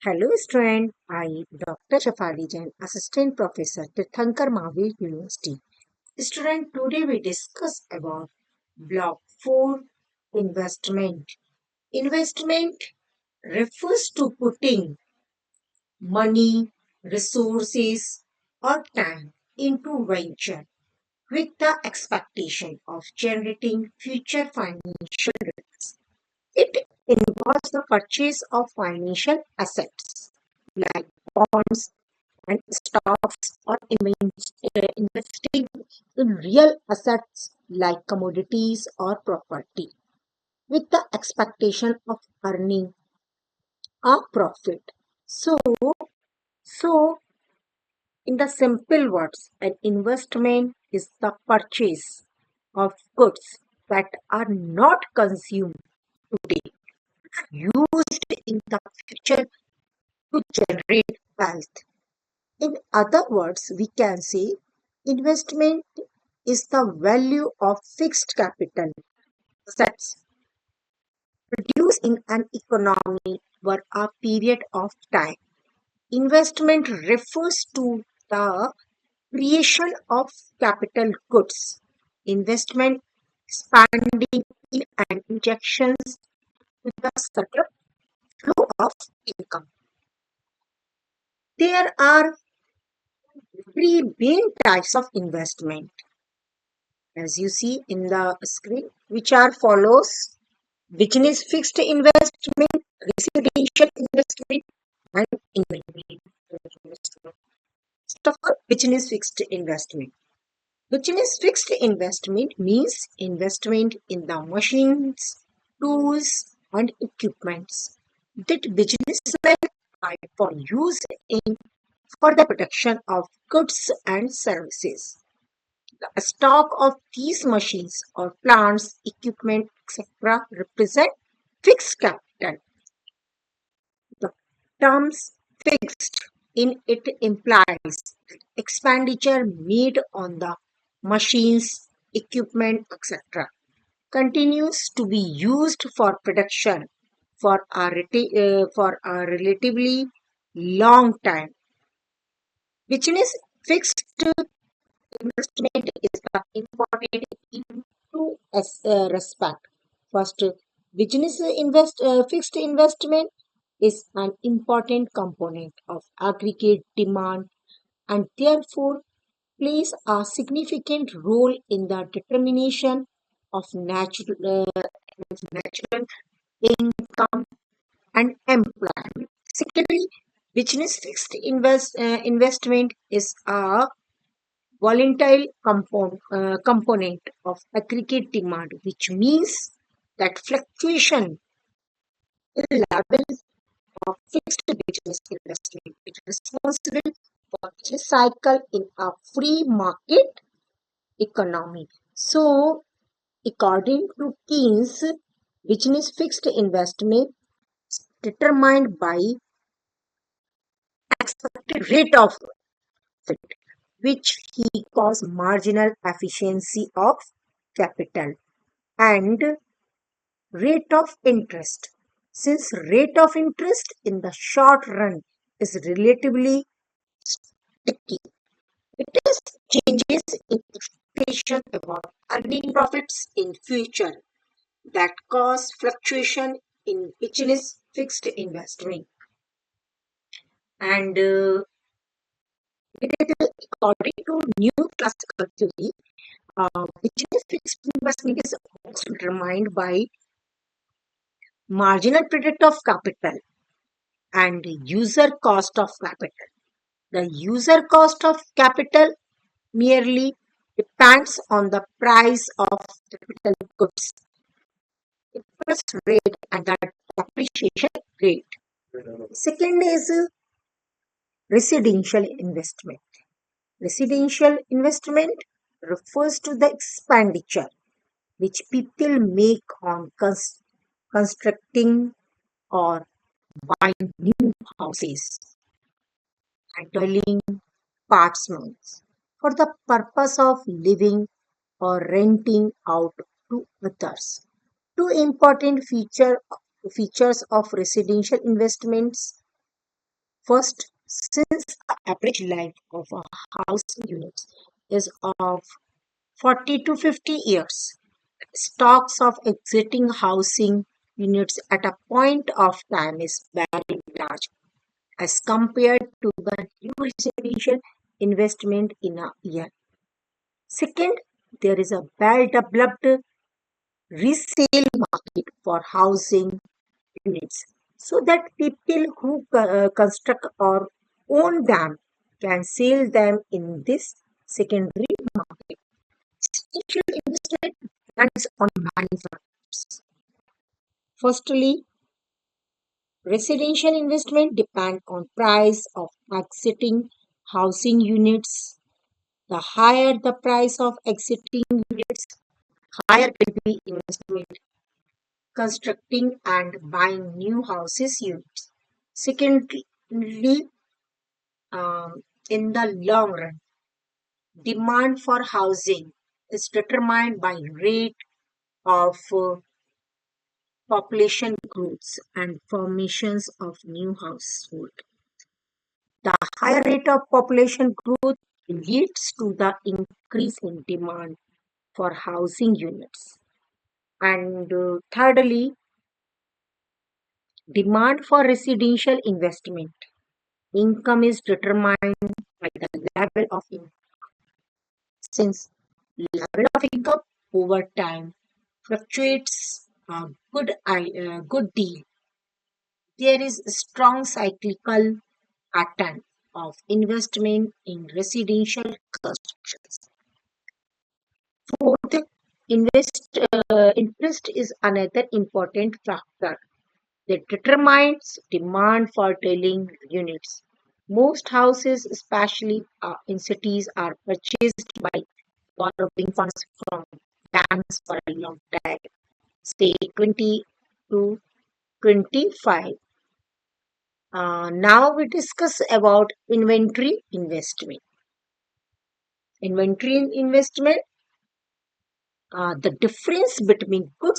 Hello student, I Dr. Shafali Jain, Assistant Professor, Tirthankar Mahavir University. Student, today we discuss about Block 4 investment. Investment refers to putting money, resources or time into venture with the expectation of generating future financial returns. It involves the purchase of financial assets like bonds and stocks or investing in real assets like commodities or property with the expectation of earning a profit. So, so in the simple words, an investment is the purchase of goods that are not consumed today, used in the future to generate wealth. In other words, we can say investment is the value of fixed capital assets produced in an economy for a period of time. Investment refers to the creation of capital goods, investment expanding in and injections to the circular flow of income. There are three main types of investment as you see in the screen, which are follows: business fixed investment, residential investment, and investment. First of all, business fixed investment. Business fixed investment means investment in the machines, tools, and equipments that businessmen buy for use in for the production of goods and services. A stock of these machines or plants, equipment, etc. represent fixed capital. The terms fixed in it implies that expenditure made on the machines, equipment, etc. continues to be used for production for a relatively long time. Business fixed investment is important in two respect. First, business fixed investment is an important component of aggregate demand and therefore plays a significant role in the determination of natural income and employment. Secondly, business fixed investment is a volatile component of aggregate demand, which means that fluctuation in levels of fixed business investment is responsible for this cycle in a free market economy. So, according to Keynes, business fixed investment determined by expected rate of profit, which he calls marginal efficiency of capital, and rate of interest. Since rate of interest in the short run is relatively sticky, it is changes in expectation about earning profits in future that cause fluctuation in business fixed investment. And it is according to new classical theory, business fixed investment is also determined by marginal product of capital and user cost of capital. The user cost of capital merely depends on the price of capital goods, interest rate, and the depreciation rate. Second is residential investment. Residential investment refers to the expenditure which people make on constructing or buying new houses and dwelling apartments for the purpose of living or renting out to others. Two important features of residential investments. First, since the average life of a housing unit is of 40 to 50 years, stocks of existing housing units at a point of time is very large as compared to the new residential investment in a year. Second, there is a well developed resale market for housing units so that people who construct or own them can sell them in this secondary market. Institutional investment depends on many factors. Firstly, residential investment depend on price of exiting housing units. The higher the price of exiting units, higher will be investment constructing and buying new houses units. Secondly, in the long run, demand for housing is determined by rate of population growth and formations of new household. The higher rate of population growth leads to the increase in demand for housing units. And thirdly, demand for residential investment. Income is determined by the level of income. Since level of income over time fluctuates a good deal, there is a strong cyclical pattern of investment in residential constructions. Fourth, interest is another important factor that determines demand for dwelling units. Most houses, especially in cities, are purchased by borrowing funds from banks for a long time, say 20 to 25. Now we discuss about inventory investment. Inventory investment, the difference between good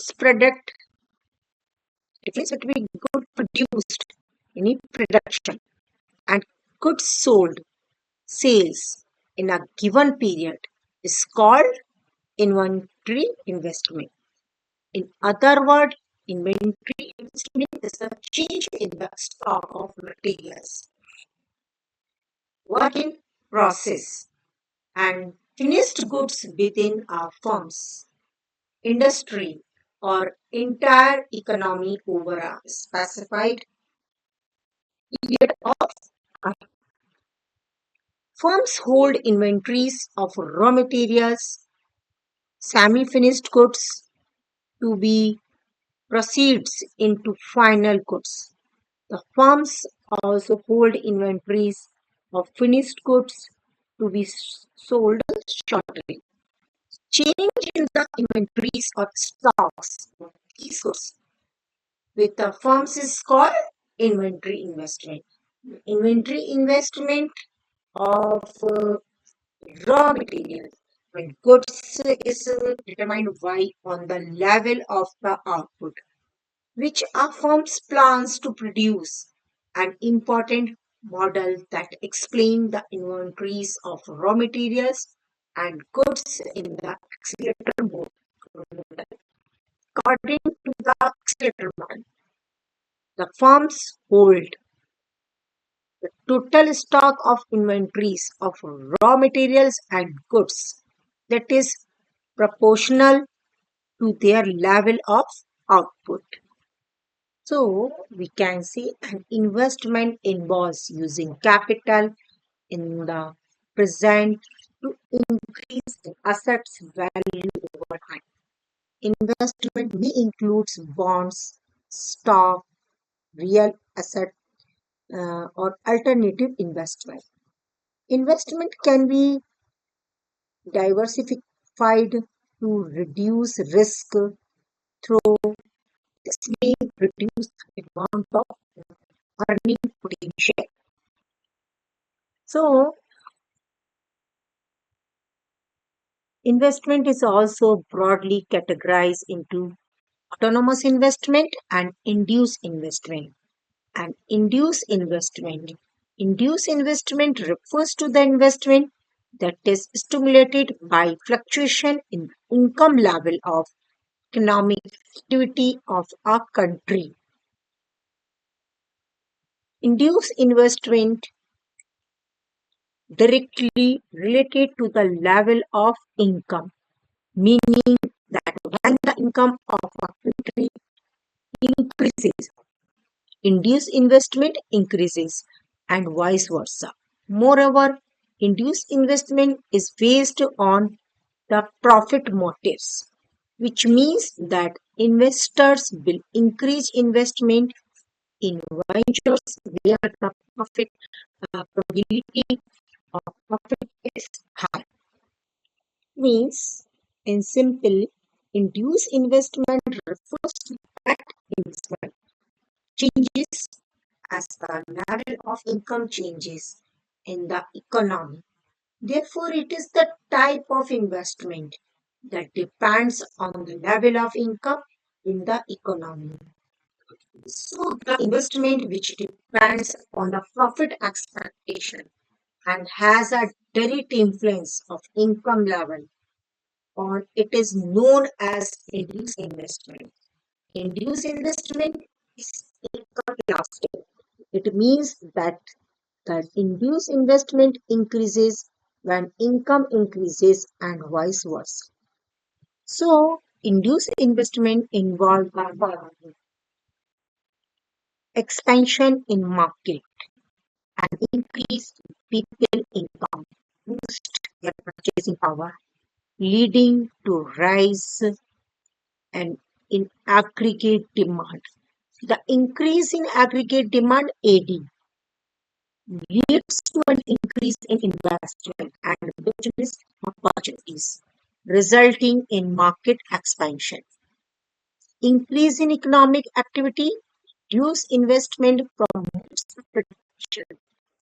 produced, any production, and goods sold, sales in a given period is called inventory investment. In other words, inventory investment is a change in the stock of materials, work in process, and finished goods within a firm's industry or entire economy over a specified period of time. Firms hold inventories of raw materials, semi-finished goods to be proceeds into final goods. The firms also hold inventories of finished goods to be sold shortly. Change in the inventories or stocks of these goods with the firms is called inventory investment. Inventory investment of raw material when goods is determined by on the level of the output which a firm's plans to produce an important model that explain the inventories of raw materials and goods in the accelerator mode. According to the accelerator model, the firms hold the total stock of inventories of raw materials and goods that is proportional to their level of output. So we can see an investment involves using capital in the present to increase the assets value over time. Investment may include bonds, stock, real asset, or alternative investment. Investment can be diversified to reduce risk through this may reduce the amount of earning potential. So, investment is also broadly categorized into autonomous investment and induced investment. And induced investment Induced investment refers to the investment that is stimulated by fluctuation in income level of economic activity of a country. Induced investment directly related to the level of income, meaning that when the income of a country increases, induced investment increases and vice versa. Moreover, induced investment is based on the profit motives, which means that investors will increase investment in ventures where the profit probability of profit is high. Means, in simple, induced investment refers to that investment changes as the level of income changes in the economy. Therefore, it is the type of investment that depends on the level of income in the economy. So, the investment which depends on the profit expectation and has a direct influence of income level on it is known as induced investment. Induced investment is income elastic. It means that the induced investment increases when income increases and vice versa. So, induced investment involves expansion in market and increase people income, boost their purchasing power, leading to rise and in aggregate demand. The increase in aggregate demand AD leads to an increase in investment and business opportunities, resulting in market expansion. Increase in economic activity reduce investment promotes the production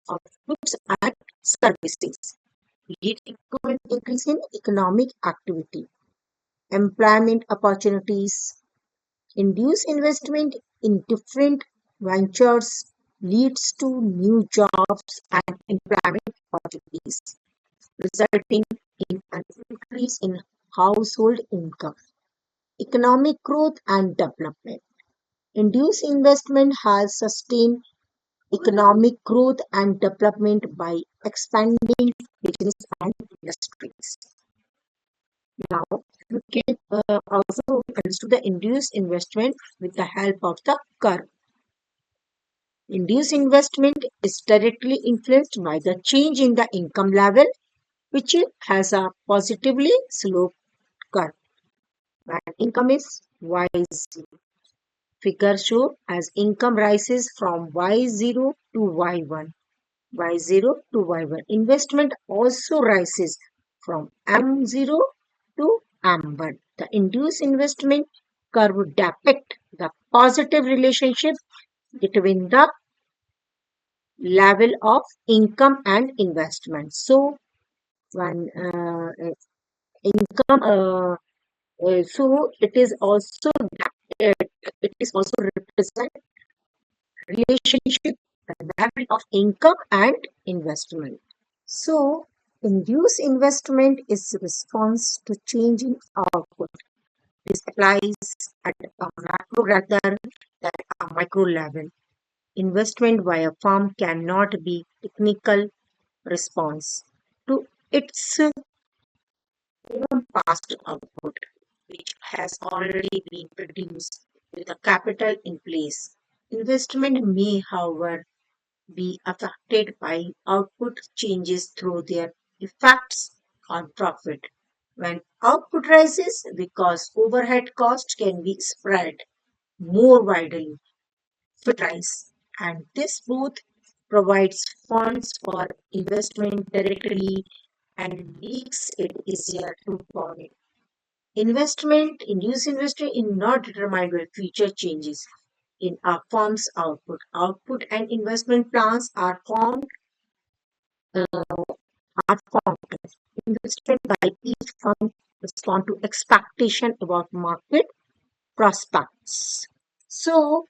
of goods and services, leading to an increase in economic activity. Employment opportunities induce investment in different ventures leads to new jobs and employment opportunities, resulting in an increase in household income. Economic growth and development. Induced investment has sustained economic growth and development by expanding business and industries. Now, we can also understand the induced investment with the help of the curve. Induced investment is directly influenced by the change in the income level, which has a positively sloped curve. When income is Y0, figure show as income rises from Y0 to Y1, Y0 to Y1. Investment also rises from M0 to M1. The induced investment curve depict the positive relationship between the level of income and investment. So, when income, so it is also represent relationship the level of income and investment. So, induced investment is response to changing output. This applies at a macro rather than a micro level. Investment by a firm cannot be technical response to its past output, which has already been produced with the capital in place. Investment may, however, be affected by output changes through their effects on profit. When output rises, because overhead costs can be spread more widely, profit rise, and this both provides funds for investment directly and makes it easier to borrow. Induced investment is not determined by future changes in a firm's output. Output and investment plans are formed. Investment by each firm respond to expectation about market prospects. So,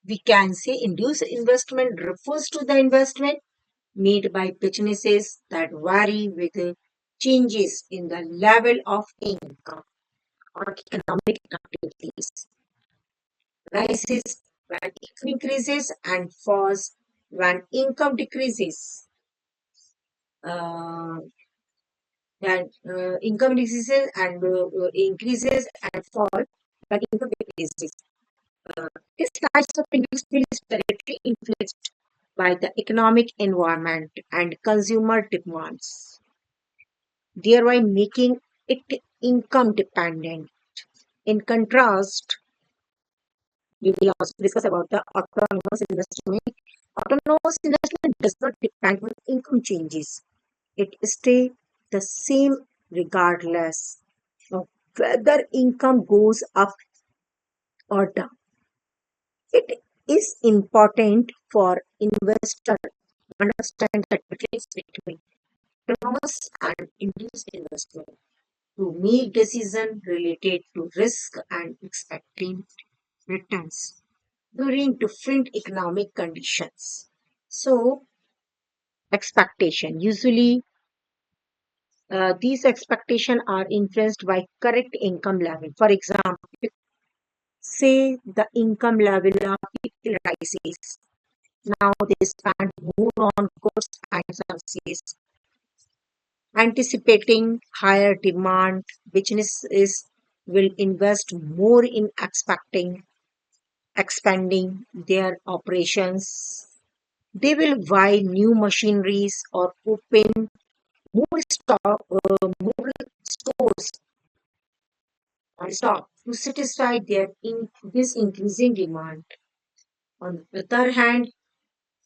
We can say induced investment refers to the investment made by businesses that vary with the changes in the level of income or economic activities, rises when income increases and falls when income decreases. Uh, and income decreases and increases and fall when income decreases. Uh, this types of industry is directly influenced by the economic environment and consumer demands, thereby making it income dependent. In contrast, we will also discuss about the autonomous investment. Autonomous investment does not depend on income changes. It stays the same regardless of whether income goes up or down. It is important for investors to understand the difference between autonomous and induced investment to make decisions related to risk and expecting returns during different economic conditions. So, expectation usually these expectations are influenced by correct income level. For example, say the income level of people rises. Now they spend more on goods and services. Anticipating higher demand, businesses will invest more in expanding their operations. They will buy new machineries or open more stores or stock to satisfy this increasing demand. On the other hand,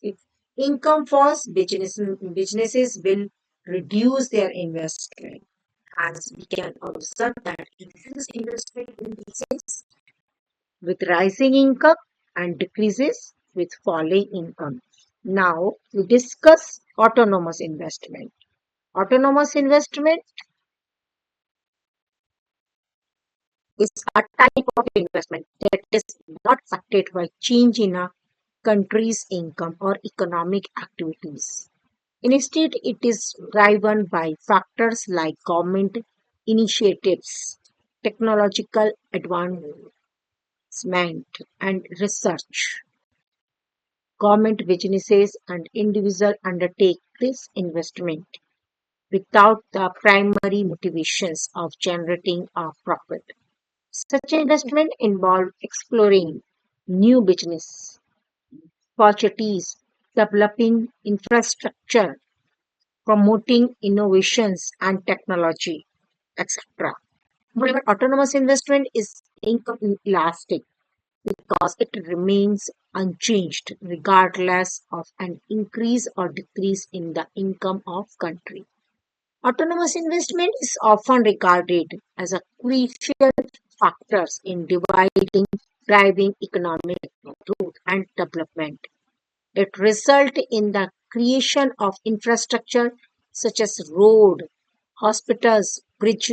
if income falls, businesses will reduce their investment. As we can observe that increased investment increases with rising income and decreases with falling income. Now we discuss autonomous investment. Autonomous investment is a type of investment that is not affected by change in a country's income or economic activities. Instead, it is driven by factors like government initiatives, technological advancement, and research. Government, businesses, and individuals undertake this investment without the primary motivations of generating a profit. Such investment involve exploring new business opportunities, developing infrastructure, promoting innovations and technology, etc. However, autonomous investment is income elastic because it remains unchanged regardless of an increase or decrease in the income of country. Autonomous investment is often regarded as a crucial factor in driving economic growth and development. It results in the creation of infrastructure such as road, hospitals, bridge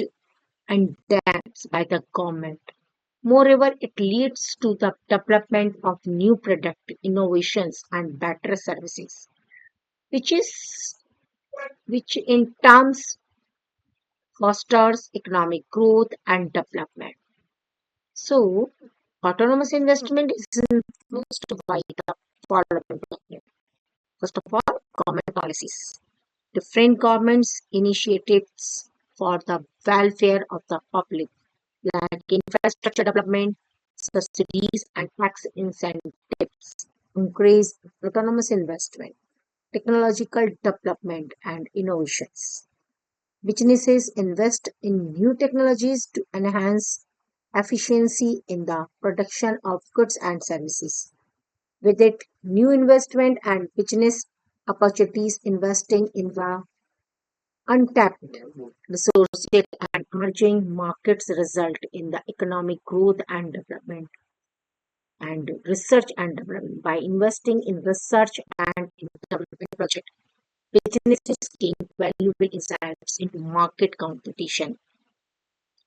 and dams by the government. Moreover, it leads to the development of new product innovations and better services, which is which in terms fosters economic growth and development. So, autonomous investment is influenced by the following factors. First of all, government policies. Different governments initiatives for the welfare of the public, like infrastructure development, subsidies, and tax incentives, encourage autonomous investment, technological development, and innovations. Businesses invest in new technologies to enhance efficiency in the production of goods and services. With it, new investment and business opportunities investing in the untapped resources and emerging markets result in the economic growth and development and research and development. By investing in research and in development projects, businesses gain valuable insights into market competition,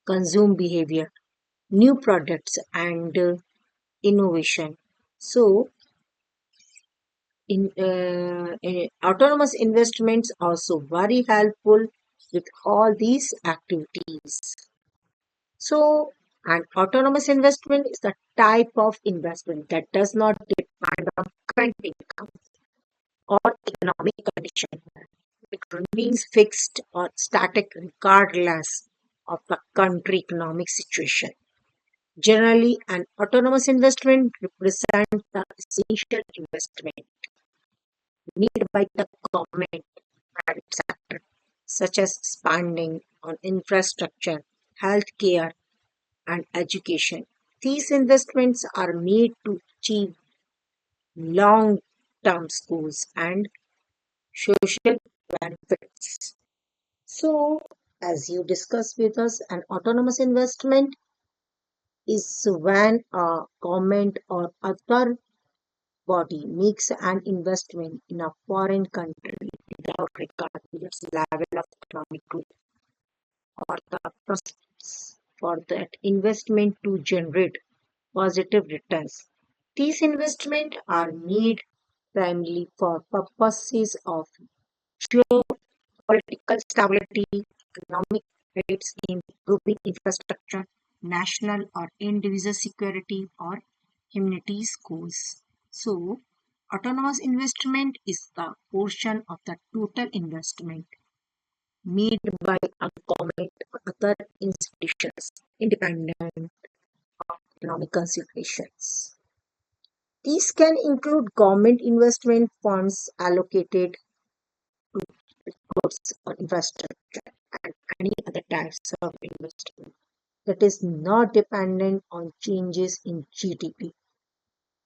consumer behavior, new products, and innovation. So, Autonomous investments also very helpful with all these activities. So, an autonomous investment is the type of investment that does not depend on current income or economic condition. It remains fixed or static regardless of the country economic situation. Generally, an autonomous investment represents the essential investment made by the government private sector, such as spending on infrastructure, healthcare, and education. These investments are made to achieve long term goals and social benefits. So, as you discussed with us, an autonomous investment is when a government or other body makes an investment in a foreign country without regard to its level of economic growth or the prospects for that investment to generate positive returns. These investments are made primarily for purposes of geopolitical stability, economic rates, improving infrastructure, national or individual security, or humanities goals. So, autonomous investment is the portion of the total investment made by a government or other institutions independent of economic considerations. These can include government investment funds allocated to goods or infrastructure and any other types of investment that is not dependent on changes in GDP.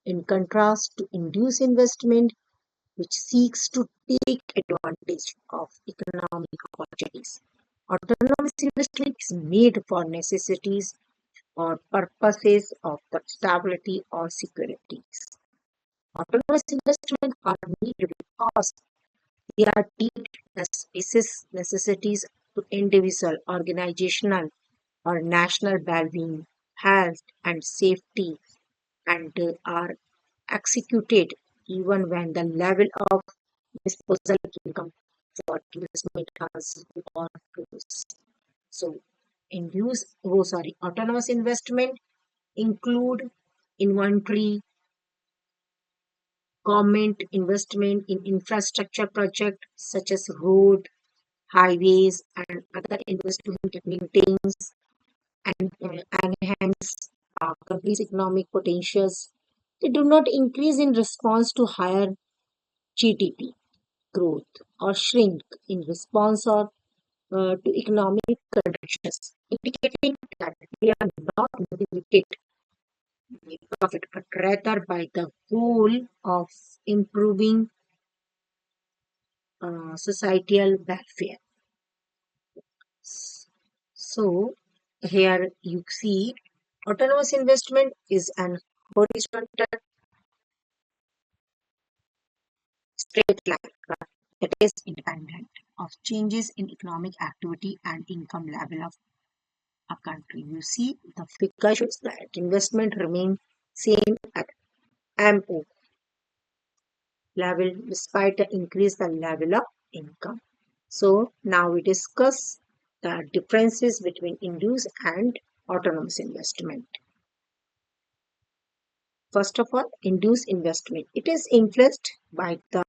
In contrast to induced investment, which seeks to take advantage of economic opportunities. Autonomous investment is made for necessities or purposes of the stability or securities. Autonomous investments are made because they are deemed as basis necessities to individual, organizational, or national well-being, health, and safety, and are executed even when the level of disposable income for investment has or grows. So, autonomous investment include inventory, government investment in infrastructure projects such as road, highways, and other investment that maintains and enhance country's economic potentials. They do not increase in response to higher GDP growth or shrink in response to economic conditions, indicating that they are not motivated by profit but rather by the goal of improving societal welfare. So, here you see autonomous investment is an horizontal straight line that is independent of changes in economic activity and income level of a country. You see, the figure shows that investment remain same at MO level despite the increase the level of income. So now we discuss the differences between induced and autonomous investment. First of all, induced investment. It is influenced by the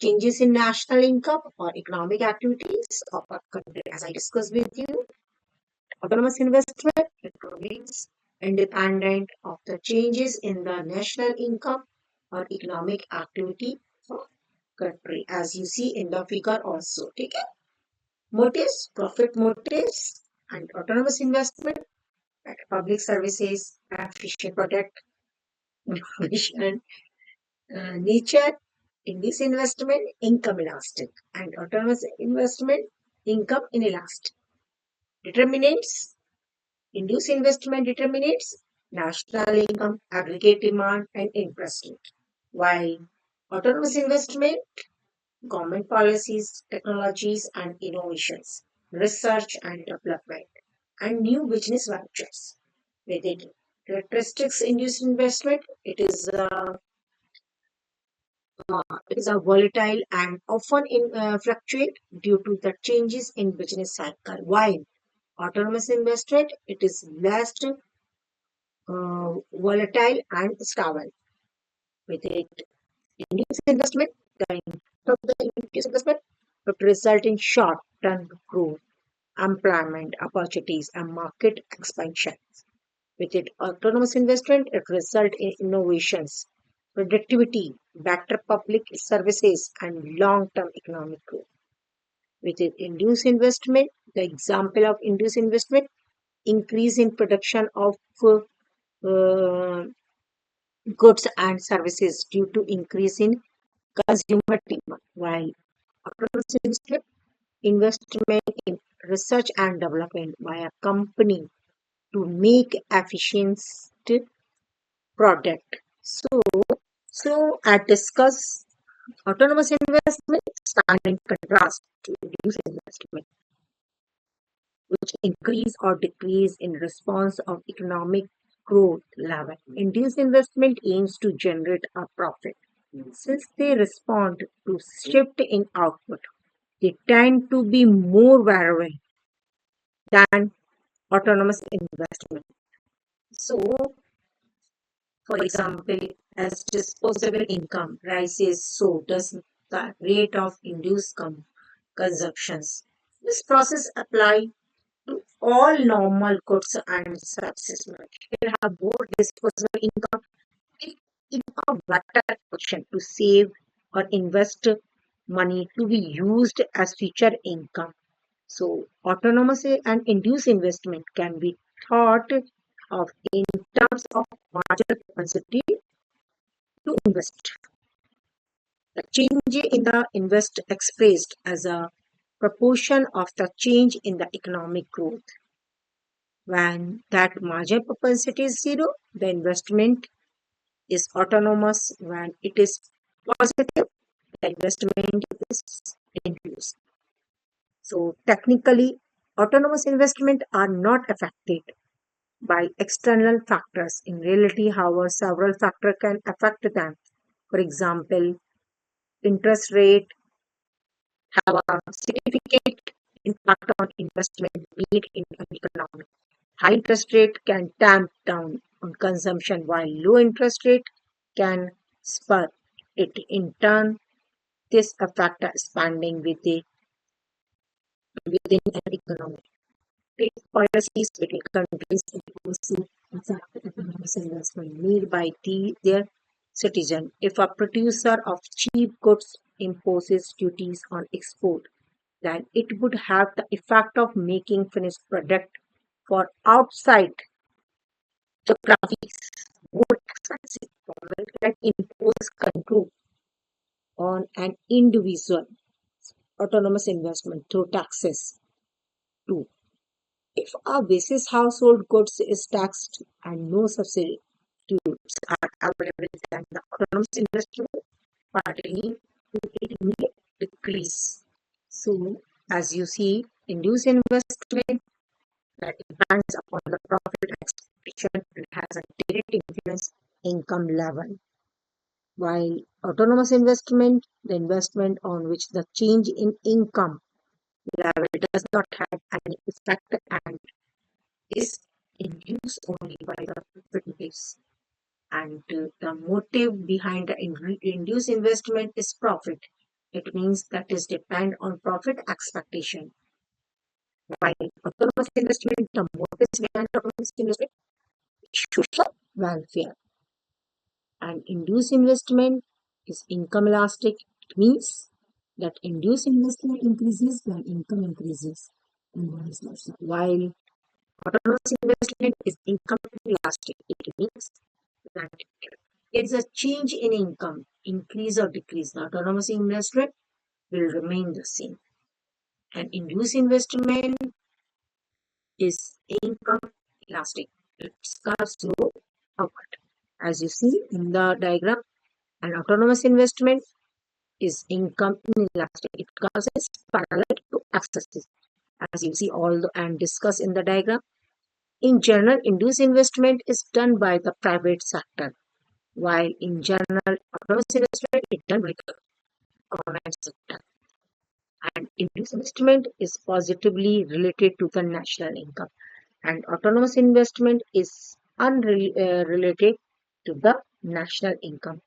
changes in national income or economic activities of a country. As I discussed with you, autonomous investment it remains independent of the changes in the national income or economic activity of country, as you see in the figure also. Okay? Motives, profit motives, and autonomous investment at public services, efficient product, information, nature. In this investment, income elastic, and autonomous investment, income inelastic. Determinants, induced investment determinates national income, aggregate demand, and interest rate, while autonomous investment, government policies, technologies, and innovations, research and development, and new business ventures. With it, characteristics induced investment, it is It is a volatile and often fluctuate due to the changes in business cycle. While autonomous investment, it is less volatile and stable. With it, induced investment, the impact of the induced investment would result in short-term growth, employment opportunities, and market expansion. With it, autonomous investment, it result in innovations, productivity, better public services, and long-term economic growth. With it, induced investment, the example of induced investment, increase in production of uh, goods and services due to increase in consumer demand, while autonomous investment in research and development by a company to make efficient product. So I discuss autonomous investment stand in contrast to induced investment, which increase or decrease in response of economic growth level. Induced investment aims to generate a profit. Since they respond to shift in output, they tend to be more variable than autonomous investment. So, for example, as disposable income rises, so does the rate of induced consumptions. This process applies to all normal goods and services. People have more disposable income in a better position to save or invest money to be used as future income. So, autonomous and induced investment can be thought of in terms of marginal capacity to invest. The change in the invest expressed as a proportion of the change in the economic growth. When that marginal propensity is zero, the investment is autonomous. When it is positive, the investment is induced. So technically, autonomous investment are not affected by external factors. In reality, however, several factors can affect them. For example, interest rate have a significant impact on investment made in an economy. High interest rate can tamp down on consumption, while low interest rate can spur it. In turn, this affects spending within an economy. Trade policies between countries also affect economic investment made by their citizens. If a producer of cheap goods imposes duties on export, then it would have the effect of making finished product for outside geographies more expensive. Government can impose control on an individual autonomous investment through taxes too. If a basis household goods is taxed and no subsidies are available, then the autonomous investment partly it may decrease. So, as you see, induced investment that depends upon the profit expectation and has a direct influence income level. While autonomous investment, the investment on which the change in income level does not have any effect and is induced only by the profit base. And the motive behind the induced investment is profit. It means that is depend on profit expectation. While autonomous investment, the motive behind autonomous investment is social welfare. And induced investment is income elastic. It means that induced investment increases when income increases and vice versa. While autonomous investment is income elastic. It means that it's a change in income, increase or decrease. The autonomous investment will remain the same. And induced investment is income elastic. It's curves slow upward. As you see in the diagram, an autonomous investment is income inelastic. It causes parallel to accesses. As you see all the and discuss in the diagram. In general, induced investment is done by the private sector, while in general, autonomous investment is done by the government sector. And induced investment is positively related to the national income, and autonomous investment is unrelated to the national income.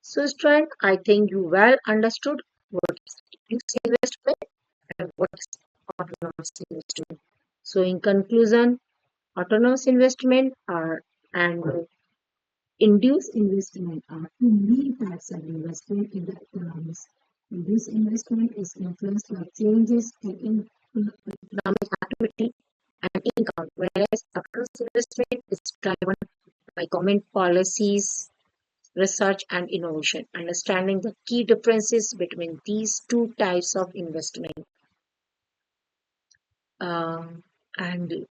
So, Strand, I think you well understood what is induced investment and what is autonomous investment. So, in conclusion, autonomous investment are and induced investment are two main types of investment in the economies. Induced investment is influenced by changes in economic activity and income, whereas autonomous investment is driven by government policies, research, and innovation. Understanding the key differences between these two types of investment um, and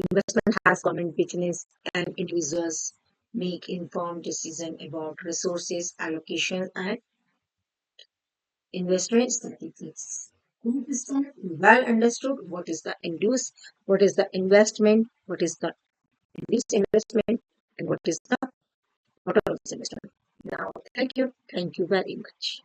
investment has government business and individuals make informed decision about resources allocation and investment strategies. Well understood what is the induced, what is the investment, what is the induced investment, and what is the autonomous investment. Now, thank you very much.